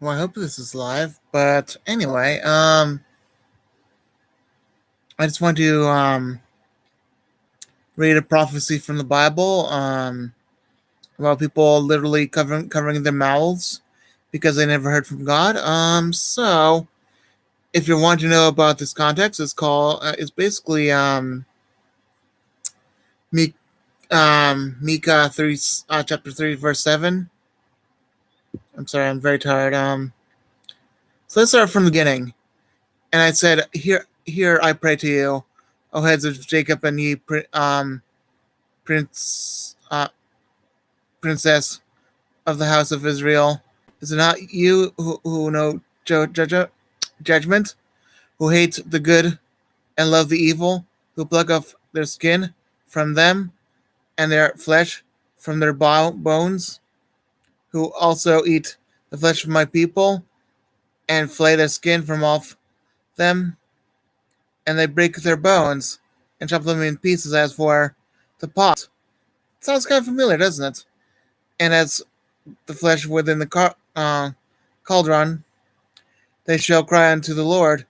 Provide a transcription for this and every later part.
Well, I hope this is live. But anyway, I just want to read a prophecy from the Bible about people literally covering their mouths because they never heard from God. So if you want to know about this context, it's basically Me, Micah 3, chapter 3, verse 7. I'm sorry, I'm very tired. So let's start from the beginning. And I said, Here I pray to you, O heads of Jacob, and ye prince princess of the house of Israel. Is it not you who know judgment, who hate the good and love the evil, who pluck off their skin from them and their flesh from their bones, who also eat the flesh of my people and flay their skin from off them, and they break their bones and chop them in pieces as for the pot? Sounds kind of familiar, doesn't it? And as the flesh within the cauldron, they shall cry unto the Lord,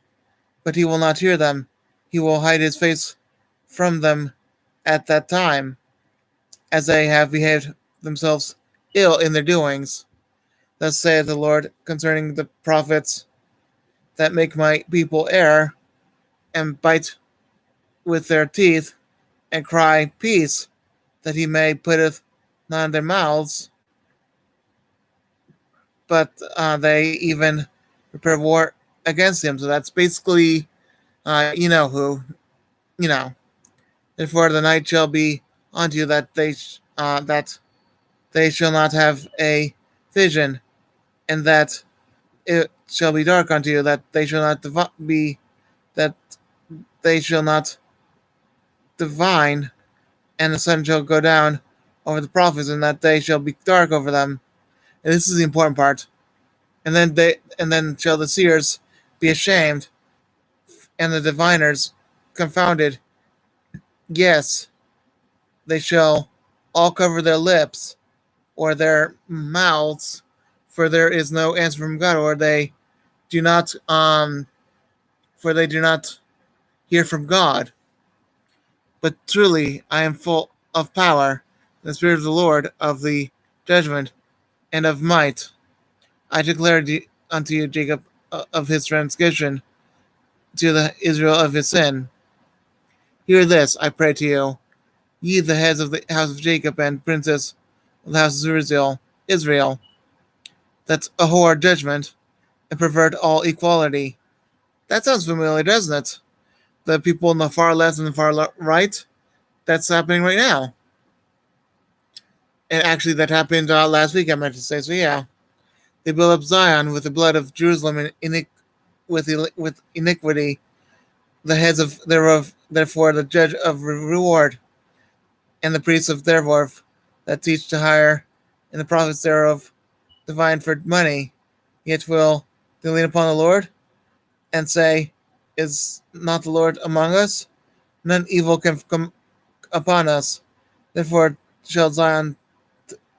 but he will not hear them. He will hide his face from them at that time, as they have behaved themselves ill in their doings. Thus saith the Lord concerning the prophets that make my people err, and bite with their teeth, and cry, Peace, that he may putteth not in their mouths, but they even prepare war against him. So that's basically, you know who, you know. Therefore the night shall be unto you that they shall not have a vision, and that it shall be dark unto you that they shall not that they shall not divine, and the sun shall go down over the prophets, and that they shall be dark over them. And this is the important part. And then shall the seers be ashamed, and the diviners confounded. Yes, they shall all cover their lips or their mouths, for there is no answer from God, or they do not hear from God. But truly I am full of power, the Spirit of the Lord, of the judgment and of might. I declare unto you, Jacob, of his transgression, to the Israel of his sin. Hear this, I pray to you, ye the heads of the house of Jacob and princes of the house of Israel, that abhor judgment and pervert all equality. That sounds familiar, doesn't it? The people on the far left and the far right, that's happening right now. And actually, that happened last week, I meant to say. So, yeah. They build up Zion with the blood of Jerusalem with iniquity, the heads of thereof, therefore, the judge of reward, and the priests of thereof, that teach to hire, and the prophets thereof, divine for money, yet will they lean upon the Lord, and say, Is not the Lord among us? None evil can come upon us. Therefore shall Zion,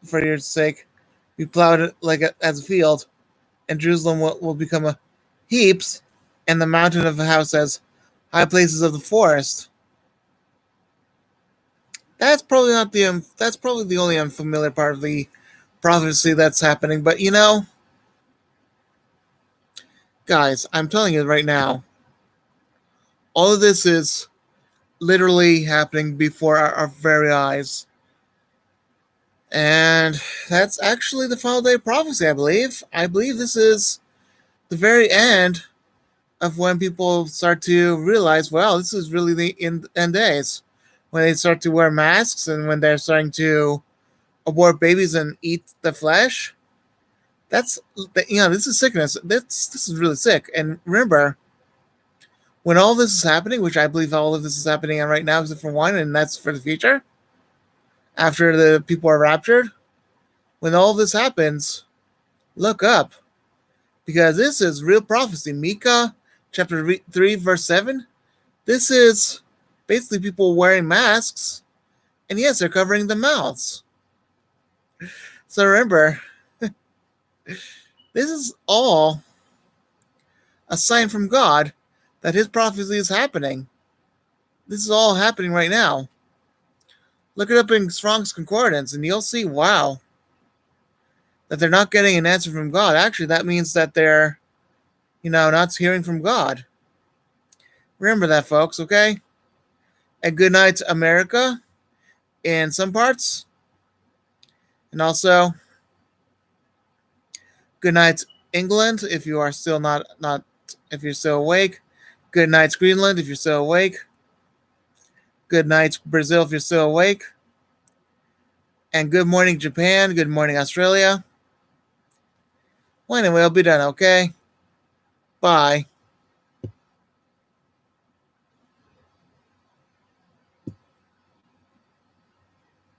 for your sake, be plowed as a field, and Jerusalem will become a heaps, and the mountain of the house as high places of the forest. That's probably not the that's probably the only unfamiliar part of the prophecy that's happening. But guys, I'm telling you right now, all of this is literally happening before our very eyes. And that's actually the final day prophecy, I believe. I believe this is the very end of when people start to realize, well, this is really the end days. When they start to wear masks and when they're starting to abort babies and eat the flesh. This is sickness. This is really sick. And remember, when all this is happening, which I believe all of this is happening right now, except for one, and that's for the future, after the people are raptured, when all this happens, look up, because this is real prophecy. Micah chapter 3, verse 7. This is basically people wearing masks, and yes, they're covering their mouths. So remember, This is all a sign from God that his prophecy is happening. This is all happening right now. Look it up in Strong's Concordance and you'll see, wow, that they're not getting an answer from God. Actually, that means that they're, not hearing from God. Remember that, folks, okay? And good night, America, in some parts. And also, good night, England, if you are still not if you're still awake. Good night, Greenland, if you're still awake. Good night, Brazil, if you're still awake. And good morning, Japan. Good morning, Australia. Well, anyway, I'll be done, okay? Bye.